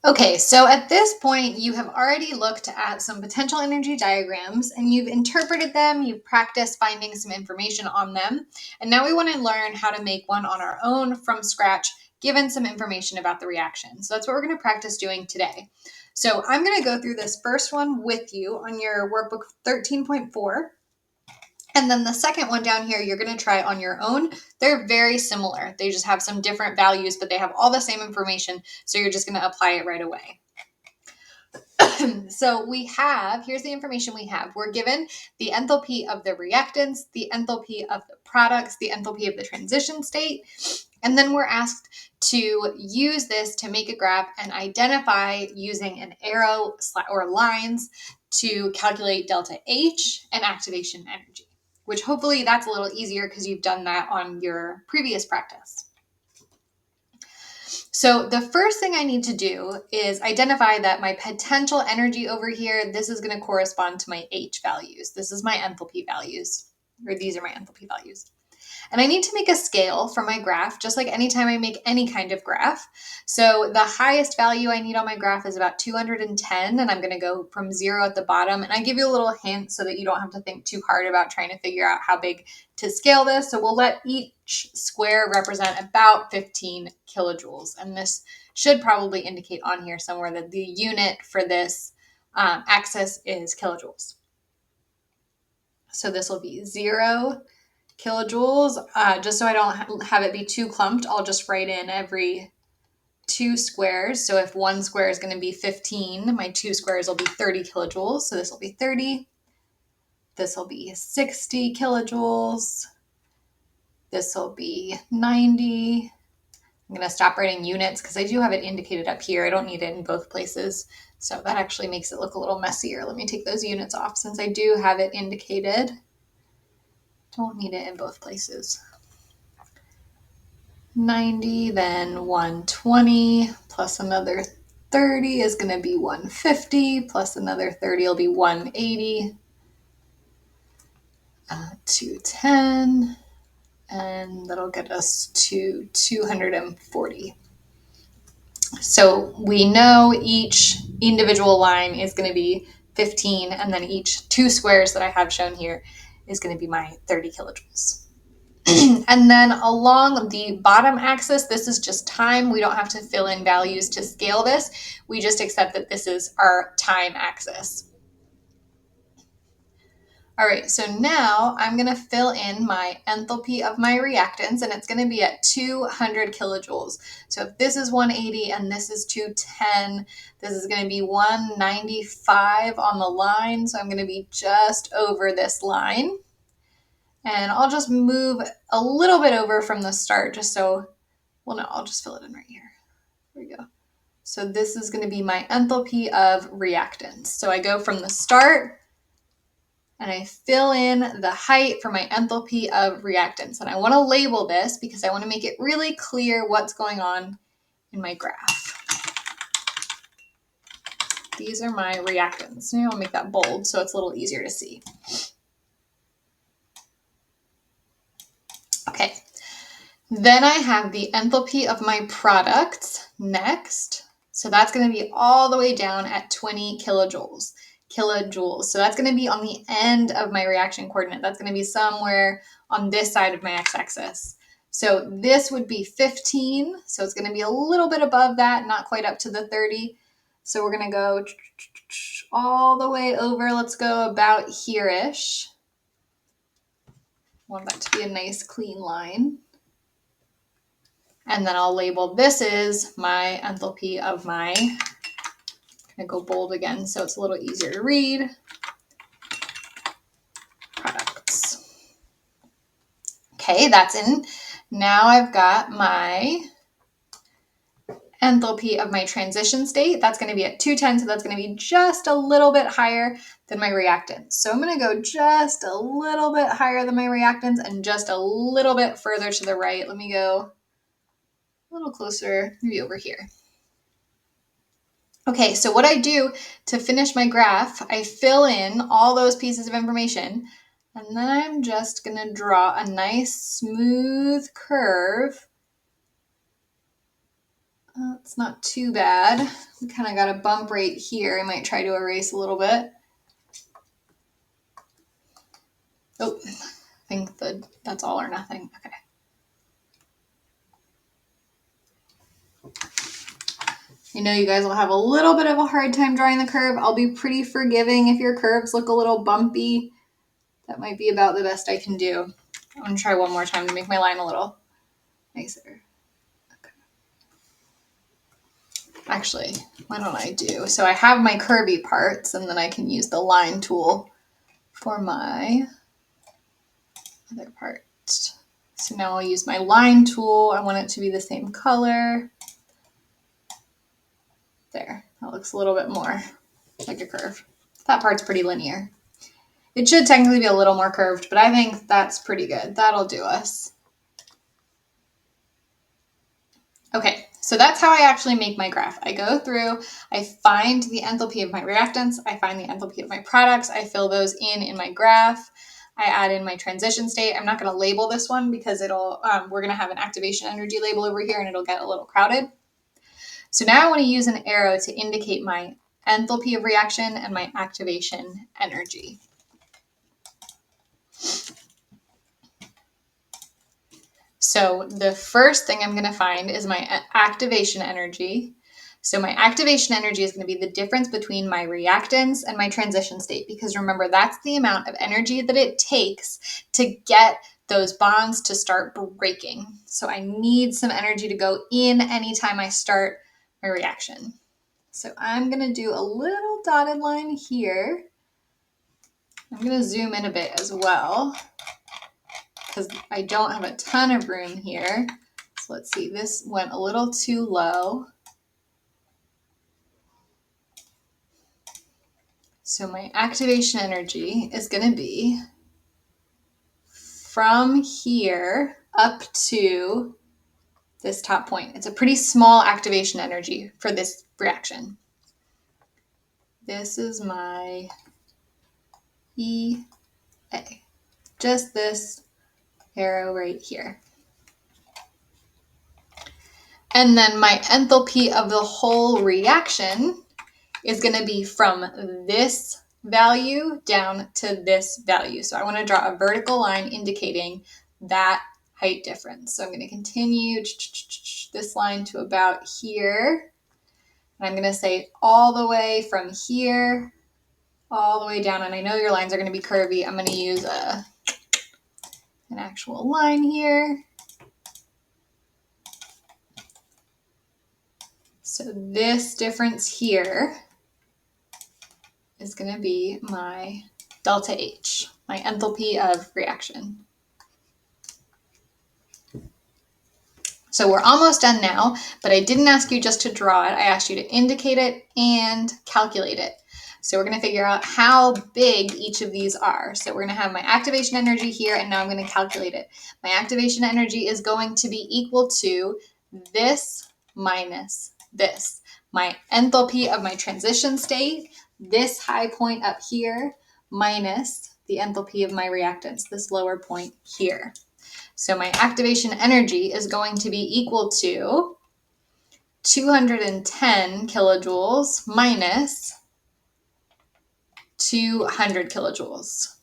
Okay, so at this point, you have already looked at some potential energy diagrams and you've interpreted them, you've practiced finding some information on them, and now we want to learn how to make one on our own from scratch, given some information about the reaction. So that's what we're going to practice doing today. So I'm going to go through this first one with you on your workbook 13.4. And then the second one down here, you're going to try on your own. They're very similar. They just have some different values, but they have all the same information. So you're just going to apply it right away. So here's the information we have. We're given the enthalpy of the reactants, the enthalpy of the products, the enthalpy of the transition state, and then we're asked to use this to make a graph and identify using an arrow or lines to calculate delta H and activation energy, which hopefully that's a little easier because you've done that on your previous practice. So the first thing I need to do is identify that my potential energy over here, this is going to correspond to my H values. This is my enthalpy values, or these are my enthalpy values. And I need to make a scale for my graph, just like anytime I make any kind of graph. So the highest value I need on my graph is about 210, and I'm going to go from 0 at the bottom. And I give you a little hint so that you don't have to think too hard about trying to figure out how big to scale this. So we'll let each square represent about 15 kilojoules. And this should probably indicate on here somewhere that the unit for this axis is kilojoules. So this will be 0 kilojoules. Just so I don't have it be too clumped, I'll just write in every 2 squares. So if 1 square is going to be 15, my 2 squares will be 30 kilojoules. So this will be 30. This will be 60 kilojoules. This will be 90. I'm going to stop writing units because I do have it indicated up here. I don't need it in both places. So that actually makes it look a little messier. Let me take those units off since I do have it indicated. Don't need it in both places. 90, then 120, plus another 30 is going to be 150, plus another 30 will be 180, 210, and that'll get us to 240. So we know each individual line is going to be 15, and then each 2 squares that I have shown here is going to be my 30 kilojoules. And then along the bottom axis, this is just time. We don't have to fill in values to scale this. We just accept that this is our time axis. All right, so now I'm going to fill in my enthalpy of my reactants, and it's going to be at 200 kilojoules. So if this is 180 and this is 210, this is going to be 195 on the line. So I'm going to be just over this line. And I'll just move a little bit over from the start just so, well, no, I'll just fill it in right here. There we go. So this is going to be my enthalpy of reactants. So I go from the start and I fill in the height for my enthalpy of reactants. And I want to label this because I want to make it really clear what's going on in my graph. These are my reactants. Maybe I'll make that bold so it's a little easier to see. Okay. Then I have the enthalpy of my products next. So that's going to be all the way down at 20 kilojoules. So that's going to be on the end of my reaction coordinate. That's going to be somewhere on this side of my x-axis. So this would be 15. So it's going to be a little bit above that, not quite up to the 30. So we're going to go all the way over. Let's go about here-ish. Want that to be a nice clean line. And then I'll label this is my enthalpy of my, I'm going to go bold again so it's a little easier to read, products. Okay, that's in. Now I've got my enthalpy of my transition state. That's going to be at 210, so that's going to be just a little bit higher than my reactants. So I'm going to go just a little bit higher than my reactants and just a little bit further to the right. Let me go a little closer, maybe over here. Okay, so what I do to finish my graph, I fill in all those pieces of information, and then I'm just going to draw a nice smooth curve. That's not too bad. We kind of got a bump right here. I might try to erase a little bit. Oh, I think that's all or nothing. Okay. I know you guys will have a little bit of a hard time drawing the curve. I'll be pretty forgiving if your curves look a little bumpy. That might be about the best I can do. I'm going to try one more time to make my line a little nicer. Okay. Actually, why don't I do? So I have my curvy parts, and then I can use the line tool for my other part. So now I'll use my line tool. I want it to be the same color. There, that looks a little bit more like a curve. That part's pretty linear. It should technically be a little more curved, but I think that's pretty good. That'll do us. Okay, so that's how I actually make my graph. I go through, I find the enthalpy of my reactants, I find the enthalpy of my products, I fill those in my graph, I add in my transition state. I'm not going to label this one because we're going to have an activation energy label over here and it'll get a little crowded. So now I want to use an arrow to indicate my enthalpy of reaction and my activation energy. So the first thing I'm going to find is my activation energy. So my activation energy is going to be the difference between my reactants and my transition state, because remember, that's the amount of energy that it takes to get those bonds to start breaking. So I need some energy to go in anytime I start my reaction. So I'm going to do a little dotted line here. I'm going to zoom in a bit as well, because I don't have a ton of room here. So let's see, this went a little too low. So my activation energy is going to be from here up to this top point. It's a pretty small activation energy for this reaction. This is my EA, just this arrow right here. And then my enthalpy of the whole reaction is going to be from this value down to this value. So I want to draw a vertical line indicating that height difference. So I'm going to continue this line to about here. And I'm going to say all the way from here, all the way down. And I know your lines are going to be curvy. I'm going to use an actual line here. So this difference here is going to be my delta H, my enthalpy of reaction. So we're almost done now, but I didn't ask you just to draw it. I asked you to indicate it and calculate it. So we're going to figure out how big each of these are. So we're going to have my activation energy here, and now I'm going to calculate it. My activation energy is going to be equal to this minus this. My enthalpy of my transition state, this high point up here, minus the enthalpy of my reactants, this lower point here. So my activation energy is going to be equal to 210 kilojoules minus 200 kilojoules.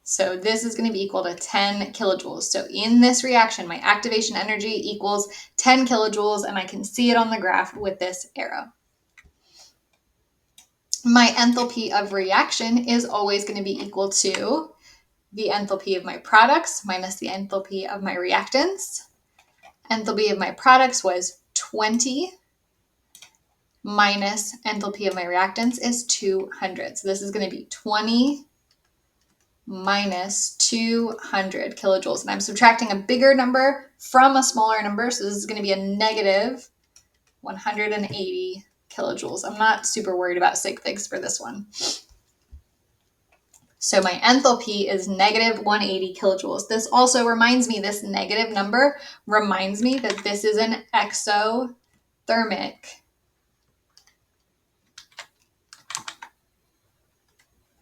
So this is going to be equal to 10 kilojoules. So in this reaction, my activation energy equals 10 kilojoules, and I can see it on the graph with this arrow. My enthalpy of reaction is always going to be equal to the enthalpy of my products minus the enthalpy of my reactants. Enthalpy of my products was 20 minus enthalpy of my reactants is 200. So this is going to be 20 minus 200 kilojoules. And I'm subtracting a bigger number from a smaller number. So this is going to be a negative 180 kilojoules. I'm not super worried about sig figs for this one. So my enthalpy is negative 180 kilojoules. This also reminds me, this negative number reminds me that this is an exothermic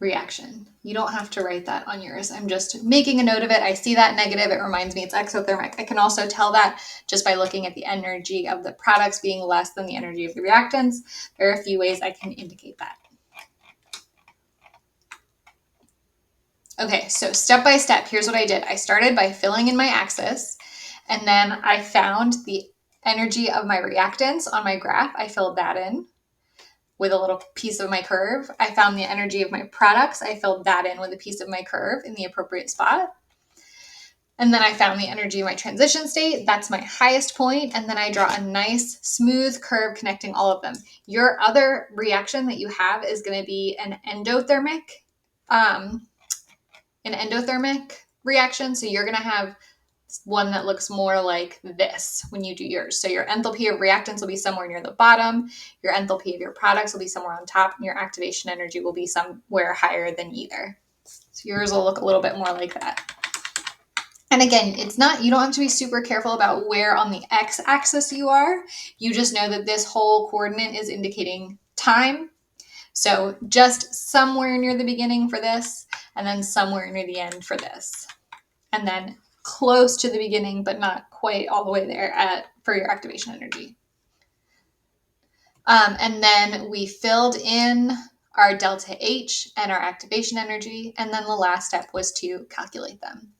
reaction. You don't have to write that on yours. I'm just making a note of it. I see that negative. It reminds me it's exothermic. I can also tell that just by looking at the energy of the products being less than the energy of the reactants. There are a few ways I can indicate that. Okay, so step by step, here's what I did. I started by filling in my axis, and then I found the energy of my reactants on my graph. I filled that in with a little piece of my curve. I found the energy of my products. I filled that in with a piece of my curve in the appropriate spot. And then I found the energy of my transition state. That's my highest point. And then I draw a nice smooth curve connecting all of them. Your other reaction that you have is going to be an endothermic reaction. So you're going to have one that looks more like this when you do yours. So your enthalpy of reactants will be somewhere near the bottom. Your enthalpy of your products will be somewhere on top, and your activation energy will be somewhere higher than either. So yours will look a little bit more like that. And again, it's not, you don't have to be super careful about where on the x-axis you are. You just know that this whole coordinate is indicating time. So just somewhere near the beginning for this, and then somewhere near the end for this. And then close to the beginning, but not quite all the way there for your activation energy. And then we filled in our delta H and our activation energy. And then the last step was to calculate them.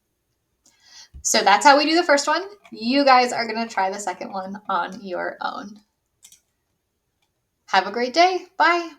So that's how we do the first one. You guys are going to try the second one on your own. Have a great day. Bye.